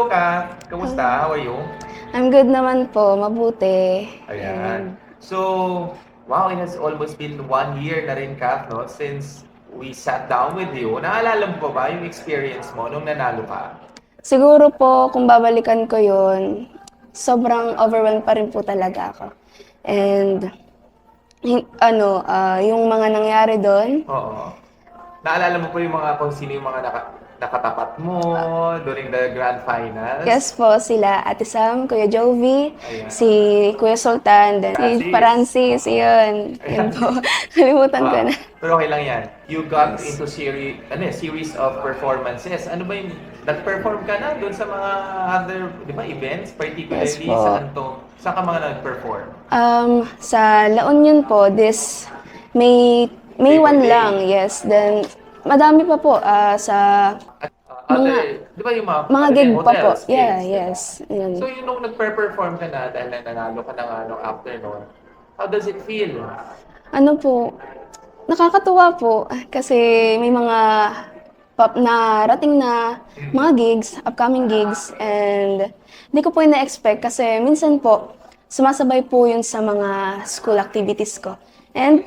Ka. Kamusta? How are you? I'm good naman po, mabuti. Ayan. So, wow, it has almost been 1 year na rin, Kat, no? Since we sat down with you. Naalala mo pa ba yung experience mo nung nanalo ka? Siguro po, kung babalikan ko yun, sobrang overwhelmed pa rin po talaga ako. And, yung mga nangyari doon, Oo. Naalala mo pa yung mga kung sino yung mga nakatapat mo during the grand finals? yes po, sila Ate Sam, Kuya Jovi, Ayan. si Kuya Sultan, then si Francis, yun. Yun po, kalimutan ko na. Pero okay lang yan. You got into series of performances. Ano ba yung, nag-perform ka na doon sa mga other, di ba, events? Yes Particularly, po. saan ka mga nag-perform? Sa La Union po, May Labor 1 Day. lang, yes. Then, madami pa po sa At di ba yung mga gig pa po. hotels, Yeah, gigs, di ba? yes. Yun. So yung nung nag-perform ka na dahil nanalo ka na nga nung after nun, how does it feel? Ano po, nakakatuwa po kasi may mga narating na mga gigs, upcoming gigs, and hindi ko po ina-expect kasi minsan po, sumasabay po yun sa mga school activities ko. And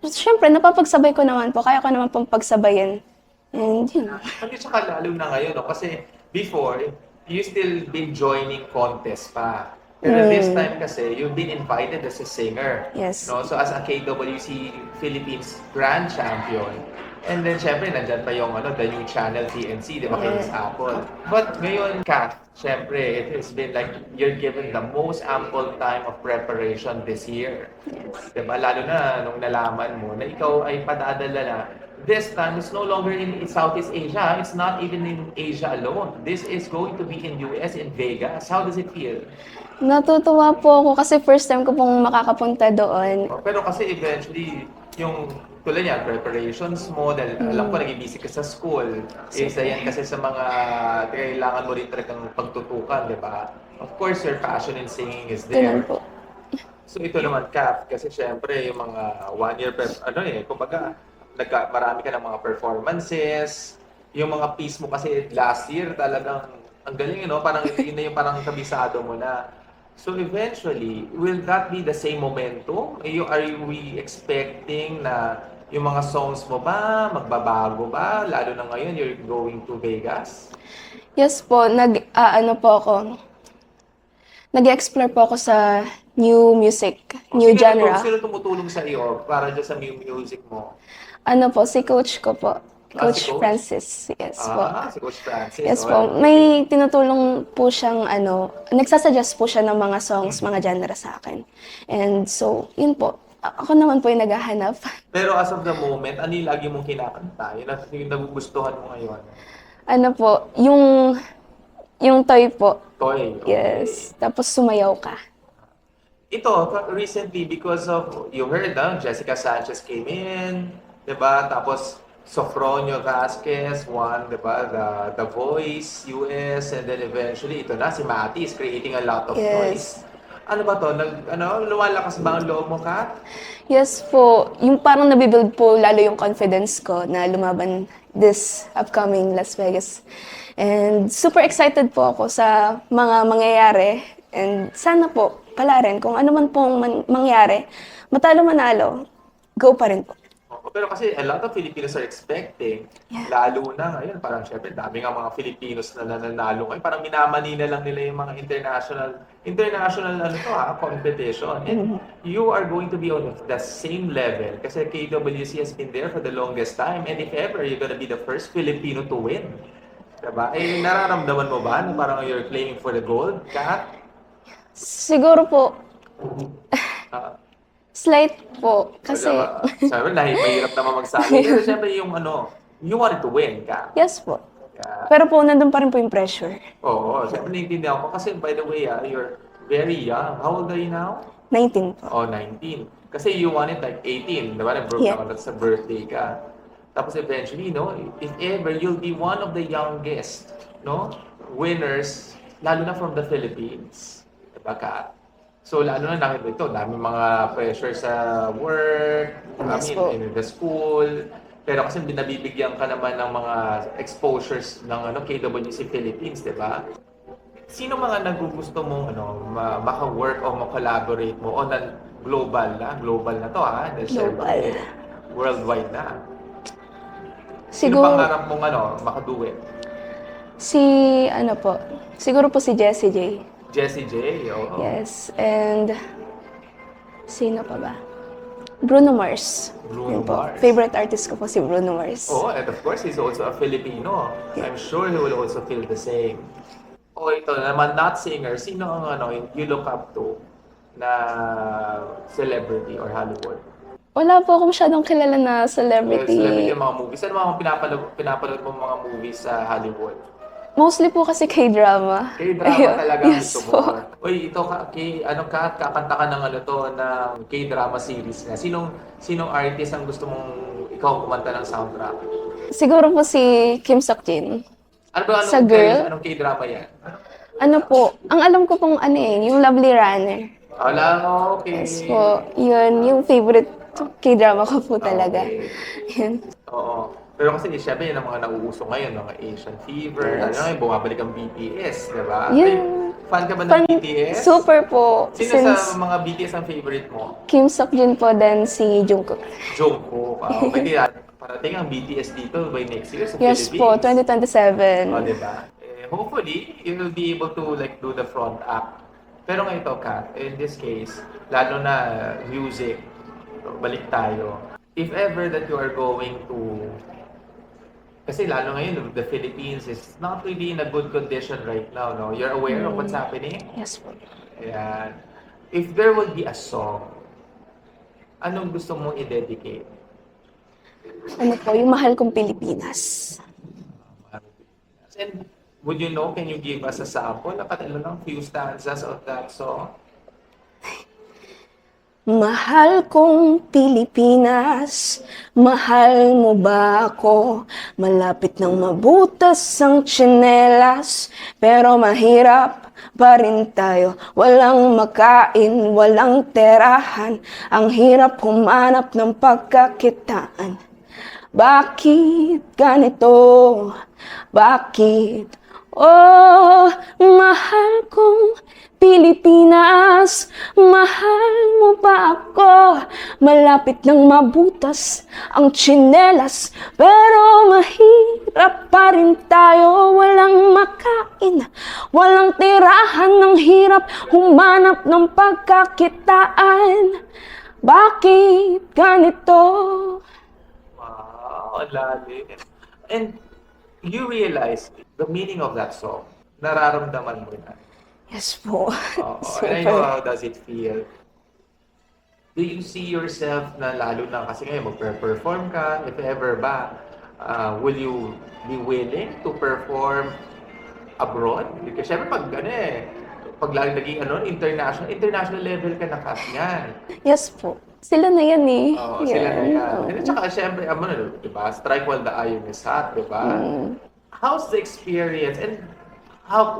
syempre, napapagsabay ko naman po, kaya ko naman pong pagsabayin. And yun. Kasi saka lalo na ngayon, no? Kasi before, you still been joining contest pa. Pero this time kasi, you've been invited as a singer. Yes. No? So as a KWC Philippines Grand Champion. And then syempre, nandyan pa yung the new channel TNC, di ba, kay Miss Apple. But ngayon, Kat, syempre, it has been like you're given the most ample time of preparation this year. Di ba? Lalo na nung nalaman mo na ikaw ay padadala na. This time, it's no longer in Southeast Asia. It's not even in Asia alone. This is going to be in US, in Vegas. How does it feel? Natutuwa po ako kasi first time ko pong makakapunta doon. Pero kasi eventually, yung tulad niya, preparations mo, dahil alam ko nag-busy ka sa school, isa yan kasi sa mga kailangan mo rin talagang pagtutukan, di ba? Of course, your passion in singing is there. Ganun po. So ito naman, Kap, kasi syempre yung mga 1 year kumbaga, marami ka ng mga performances, yung mga piece mo kasi last year talagang ang galing, parang yun na yung parang kabisado mo na. So eventually, will that be the same momentum? Are we expecting na yung mga songs mo ba, magbabago ba? Lalo na ngayon, you're going to Vegas? Yes po, nag-explore po ako sa new music, new genre. Sino tumutulong sa iyo para dyan sa new music mo? Si coach ko po. Coach si Coach? Francis, yes po. Si Coach Francis. Yes po, may tinutulong po siyang nagsasuggest po siya ng mga songs, mga genre sa akin. And so, yun po. Ako naman po yung naghahanap. Pero as of the moment, ano yung lagi mong kinakanta? Yung nagugustuhan mo ngayon? Yung toy po. Toy. Okay. Yes. Tapos sumayaw ka. Ito, recently, because of, you heard, Jessica Sanchez came in, diba? Tapos, Sofronio Vasquez won, diba? The Voice, US, and then eventually, ito na, si Mati is creating a lot of noise. Ano ba to? Lumalakas ba ang loob mo, Kat? Yes po. Yung parang nabibuild po lalo yung confidence ko na lumaban this upcoming Las Vegas. And super excited po ako sa mga mangyayari. And sana po, pala rin, kung ano man pong mangyari, matalo manalo, go pa rin po. Pero kasi a lot of Filipinos are expecting, lalo na ngayon, parang syempre, dami nga mga Filipinos na nananalo ngayon. Parang minamani na lang nila yung mga international competition. And you are going to be on the same level kasi KWC has been there for the longest time. And if ever, you're gonna be the first Filipino to win. Diba? Nararamdaman mo ba na parang you're claiming for the gold, Kat? Siguro po, slight po. Kasi, Sabi, mahirap naman magsabi. Pero syempre you wanted to win, Kat. yes po. Yeah. Pero po, nandun pa rin po yung pressure. Oo, syempre naiintindihan ko. Kasi by the way, you're very young. How old are you now? 19 po. Oh, 19. Kasi you won it like 18, diba? Nag-broke naman sa birthday ka. Tapos eventually, if ever, you'll be one of the youngest, winners, lalo na from the Philippines. Diba, Kat? So, lalo na nakita ito, dami mga pressure sa work, Yes po. in the school. Pero kasi binabibigyan ka naman ng mga exposures ng KWC Philippines, di ba? Sino mga nagugusto mong maka-work o maka-collaborate mo on a global na to ha? Dahil syempre, Global. worldwide na. Sino Siguro, pangarap mong makaduet? si, siguro po si Jessie J. Jessie J, oo. Yes, and sino pa ba? Bruno Mars. Bruno Yun po. Mars. Favorite artist ko po si Bruno Mars. Oh, and of course, he's also a Filipino. I'm sure he will also feel the same. O ito naman, not singer, sino ang you look up to na celebrity or Hollywood? Wala po ako masyadong kilala na celebrity. Celebrity yung mga movies. Ano mga pinapanood mo mga movies sa Hollywood? Mostly po kasi K-drama. K-drama Ayun. talaga Yes gusto mo. po. Uy, ito kakanta ka ng ng K-drama series na. Sinong artist ang gusto mong ikaw kumanta ng soundtrack? Siguro po si Kim Seok-jin. Anong Sa Girl? Anong K-drama yan? Ano po, ang alam ko pong yung Lovely Runner. Okay. Yes po, yun, yung favorite K-drama ko po talaga. Okay. Yun. Oo. Pero kasi syempre yun ang mga nauuso ngayon, mga Asian Fever, Yes. bumabalik ang BTS, di ba? Yun. Fan ka ba ng Fan, BTS? super po. Sino Since sa mga BTS ang favorite mo? Kim Seok-jin po, then si Jungkook. Jungkook. Okay, parating ang BTS dito by next year sa Yes Philippines. po, 2027. Di ba? Hopefully, you will be able to do the front act. Pero ngayon ito, Kat, in this case, lalo na music, balik tayo. If ever that you are going to kasi lalo ngayon, the Philippines is not really in a good condition right now, no? You're aware of what's happening? Yes po. Ayan. If there would be a song, anong gusto mong i-dedicate? Ano po, yung Mahal Kong Pilipinas. And would you know, can you give us a sample? Lang few stanzas of that song? Mahal kong Pilipinas, mahal mo ba ako? Malapit nang mabutas ang tsinelas, pero mahirap pa rin tayo. Walang makain, walang terahan, ang hirap humanap ng pagkakitaan. Bakit ganito? Bakit? Oh, mahal kong Pilipinas, mahal mo ba ako? Malapit nang mabutas ang tsinelas, pero mahirap pa rin tayo. Walang makain, walang tirahan, ng hirap humanap ng pagkakitaan. Bakit ganito? Wow, lalim. And you realize the meaning of that song. Nararamdaman mo na. Yes po. Oo. And I know how does it feel. Do you see yourself na lalo na kasi ngayon magpe-perform ka, if ever ba, will you be willing to perform abroad? Kasi syempre pag naging international level ka na yan. Yes po. Sila na yan eh. Oo, sila na yan. And at saka syempre, diba, strike while the iron is hot, diba? How's the experience and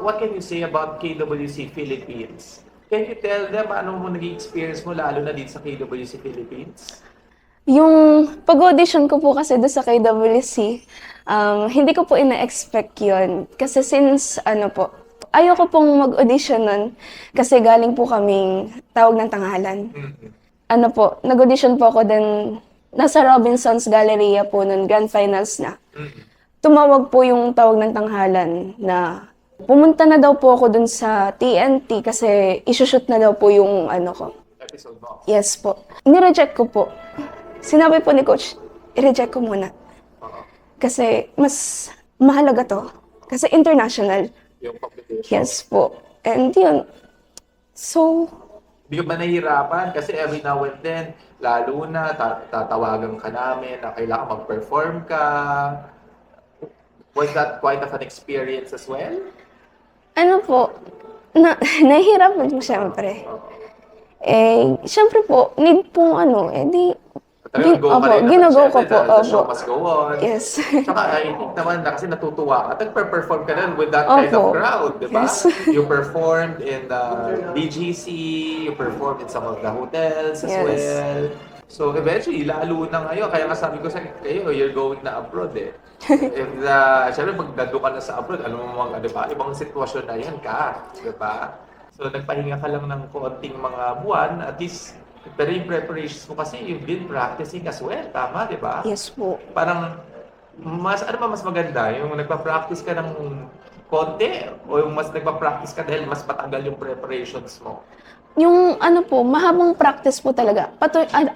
what can you say about KWC Philippines? Can you tell them ano mo naging experience mo lalo na dito sa KWC Philippines? Yung pag-audition ko po kasi doon sa KWC, hindi ko po ina-expect yun. Kasi since, ayoko pong mag-audition nun kasi galing po kaming tawag ng tanghalan. Nag-audition po ako din, nasa Robinson's Galleria po nun, grand finals na. Tumawag po yung tawag ng tanghalan na pumunta na daw po ako dun sa TNT kasi isushoot na daw po yung Episode mo? Yes po. Nireject ko po. Sinabi po ni Coach, i-reject ko muna. Kasi mas mahalaga to. Kasi international. Yung publication? Yes po. And yun. So, Di ka ba nahihirapan? Kasi every now and then, lalo na tatawagan ka namin na kailangan mag-perform ka. Was that quite of an experience as well? nahihirapan po syempre. Syempre po, need pong Talagang go ka rin naman, ginago ko syempre, po. the show must go on. Yes. Tsaka I think naman na kasi natutuwa ka. Nag-perform ka na with that kind of Opo. crowd, di ba? Yes. You performed in the BGC, you performed in some of the hotels as Yes. well. So eventually, lalo na ngayon, kaya nga sabi ko sa kayo, you're going na abroad eh. If syempre pag nandun ka na sa abroad, ano mo mga, di ba, ibang sitwasyon na yan ka, di ba? So nagpahinga ka lang ng konting mga buwan, at least, pero yung preparations mo kasi, you've been practicing as well, tama, di ba? Yes po. Parang, ano ba mas maganda? Yung nagpa-practice ka ng konti, o yung mas nagpa-practice ka dahil mas matagal yung preparations mo? Yung ano po, mahabang practice po talaga.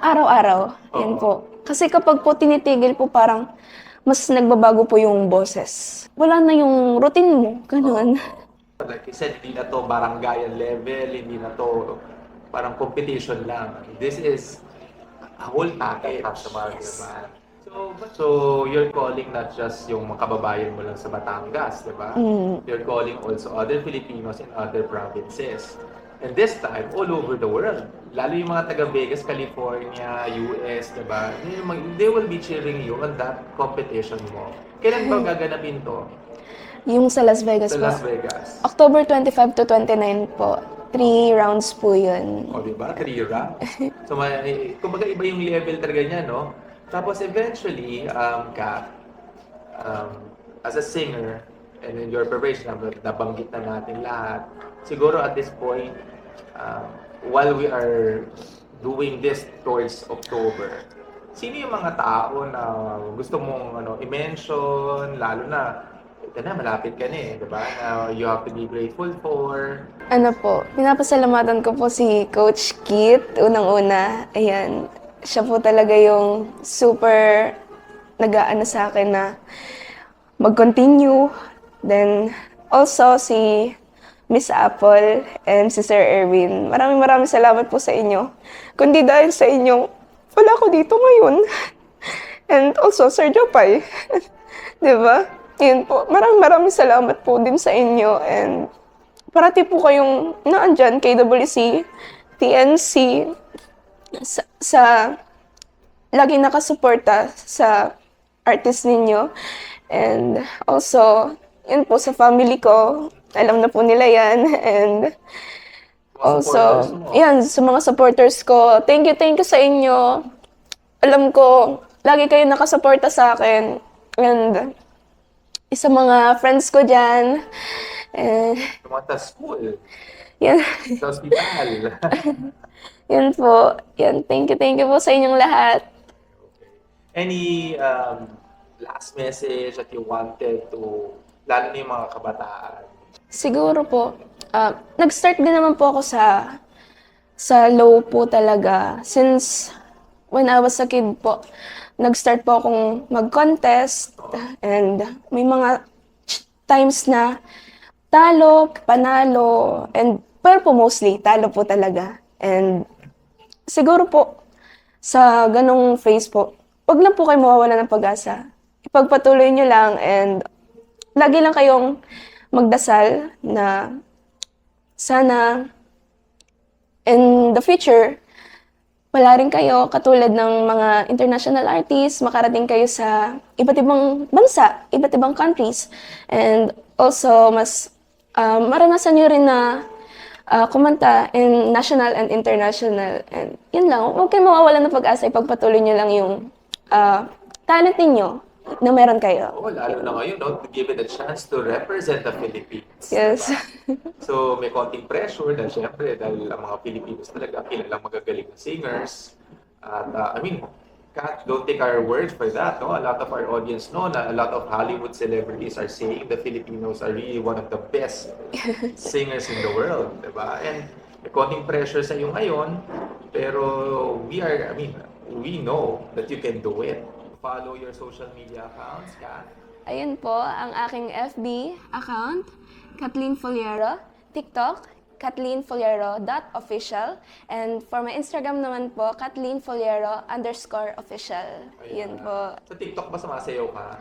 Araw-araw. Yan Oo. po. Kasi kapag po tinitigil po, parang mas nagbabago po yung boses. Wala na yung routine mo. Ganun. Like you said, hindi na to barangayan level, hindi na to parang competition lang. This is a whole package sa mga naman. So you're calling not just yung mga kababayan mo lang sa Batangas, di ba? Mm. You're calling also other Filipinos in other provinces. And this time, all over the world. Lalo yung mga taga Vegas, California, US, di ba? They will be cheering you on that competition mo. Kailan ba gaganapin to? Yung sa Las Vegas Sa po. Las Vegas. October 25 to 29 po. 3 rounds po yun. O, di ba? 3 rounds. So, kumbaga iba yung level talaga niya, no? Tapos eventually, as a singer, and in your preparation, nabanggit na natin lahat. Siguro at this point, while we are doing this towards October, sino yung mga tao na gusto mong i-mention, lalo na, ito na, malapit ka na eh, di ba? Na you have to be grateful for. Ano po, pinapasalamatan ko po si Coach Kit, unang-una. Ayan, siya po talaga yung super nag-aano sa akin na mag-continue. Then, also si Miss Apple and si Sir Erwin. Maraming salamat po sa inyo. Kundi dahil sa inyo, wala ko dito ngayon. And also, Sir Jopay. Diba? Yun po. Maraming salamat po din sa inyo. And parati po kayong naandyan, KWC, TNC, sa lagi nakasuporta sa artist ninyo. And also, yun po sa family ko, alam na po nila yan. And also, yan, sa mga supporters ko, thank you sa inyo. Alam ko, lagi kayo nakasuporta sa akin. And sa mga friends ko dyan. Tumata school. Yan. Sa hospital. Yan po. Yan. Thank you po sa inyong lahat. Any last message that you wanted to, lalo na yung mga kabataan? Siguro po, nag-start din naman po ako sa low po talaga. Since when I was a kid po, nag-start po akong mag-contest and may mga times na talo, panalo, pero po mostly, talo po talaga. And siguro po, sa ganong phase po, wag lang po kayo mawawala ng pag-asa. Ipagpatuloy nyo lang and lagi lang kayong magdasal na sana in the future, wala rin kayo katulad ng mga international artists, makarating kayo sa iba't ibang bansa, iba't ibang countries. And also, mas maranasan nyo rin na kumanta in national and international. And yun lang, huwag kayo mawawalan ng pag-asa, ipagpatuloy nyo lang yung talent ninyo na meron kayo. Oo, lalo na ngayon, no, to give it a chance to represent the Philippines. Yes. So, may konting pressure dahil syempre, dahil ang mga Filipinos talaga kilalang magagaling na singers. At, Kat, don't take our word for that, no? A lot of our audience know na a lot of Hollywood celebrities are saying the Filipinos are really one of the best singers in the world, diba? And may konting pressure sa iyo ngayon, pero we know that you can do it. Follow your social media accounts, Kat. Ayun po, ang aking FB account, Kathleen Foliero, TikTok, KathleenFoliero.official, and for my Instagram naman po, KathleenFoliero_official. Yun po. Sa TikTok ba sumasayaw ka?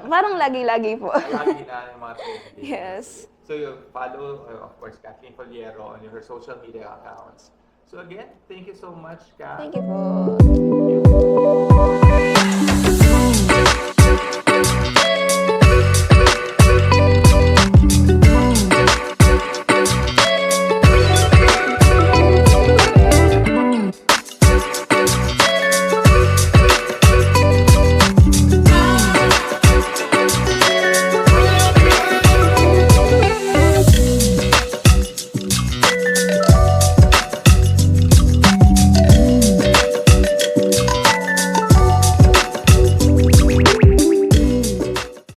Parang lagi-lagi po. Lagi na yung mga trending. Yes. So you follow, of course, Kathleen Foliero on her social media accounts. So again, thank you so much, Kat. Thank you po.